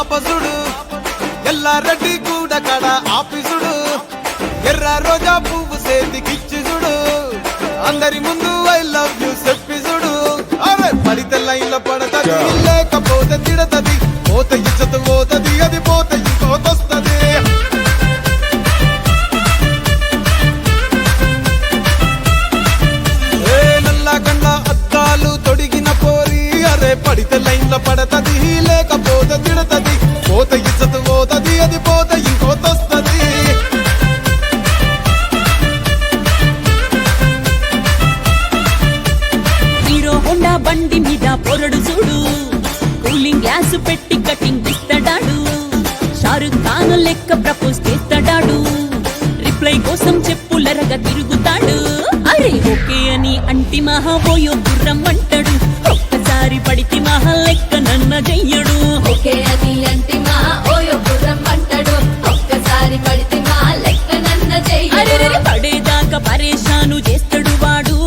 ఆపసుడు ఎల్లారెడ్డి కూడా కడ ఆఫీసుడు ఎర్ర రోజా పువ్వు సేతికిచ్చి చూడు అందరి ముందు ఐ లవ్ యూ చెప్పిసుడు అరే పడితే లైన్లో పడతది లేకపోతే తిడతది పోత ఇచ్చత పోతది అది పోత ఇంకోతొస్తది నల్లా కన్న అద్దాలు తొడిగిన పోరి అరే పడితే లైన్లో పడతది లేకపోతే తిడతది పోత ఇచ్చత పోతది అది పోత ఇంకోతొస్తది హీరో హోండా బండి మీద పొరడు చూడు కూలింగ్ గ్లాస్ పెట్టి కటింగ్ ఇస్తాడాడు షారుఖ్ ఖాన్ లెక్క ప్రపోజ్ చేస్తాడాడు రిప్లై కోసం చెప్పులరగా తిరుగుతాడు అరే ఓకే అని అంటి మహాబోయో గుర్రం అంటాడు ఒక్కసారి పడితే మహా లెక్క నన్న చెయ్యడు ఓకే అని అంటి మా ఓయో గుర్రం అంటాడు ఒక్కసారి పడితే మా లెక్క నన్న చెయ్యడు పడేదాకా పరేషాను చేస్తాడు వాడు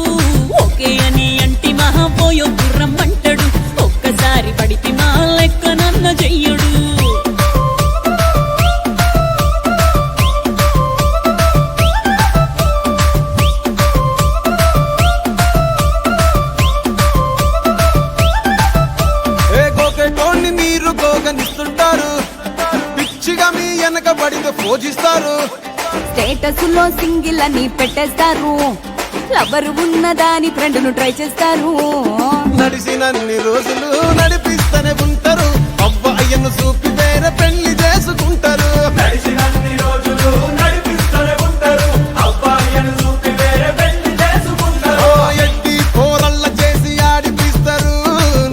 ఓకే అని అంటి మహాబోయో గుర్రం అంటాడు ఒక్కసారి పడితే మా లెక్క నన్న చెయ్యడు గోకెటోన్ని మీరు గోగనిస్తుంటారు పిచ్చిగా మీ వెనక పడితే పూజిస్తారు స్టేటస్ లో సింగిల్ అని పెట్టేస్తారు లవర్ ఉన్నదాని ఫ్రెండ్ ను ట్రై చేస్తారు నడిచినన్ని రోజులు నడిపిస్తూనే ఉంటారు అవ్వ అయ్యను చూపి వేరే పెళ్లి చేసుకుంటారు నడిచినన్ని రోజులు నడిపిస్తూనే ఉంటారు అబ్బాయిని చూపి వేరే పెళ్లి చేసుకుంటారు ఎట్టి పోరల్ల చేసి ఆడిపిస్తారు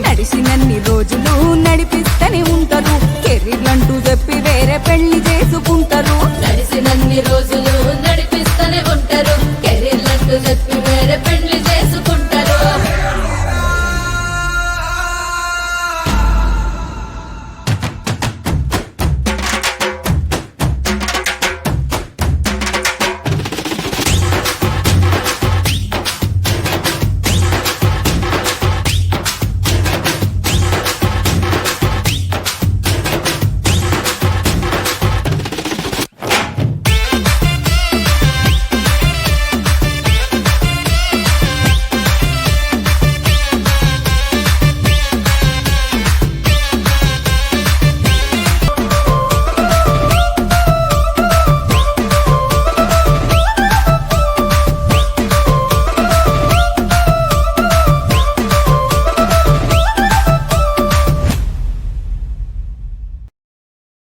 నడిచినన్ని రోజులు నడిపిస్తూనే ఉంటారు కెరీర్ అంటూ చెప్పి వేరే పెళ్లి చేసుకుంటారు నడిచినన్ని రోజులు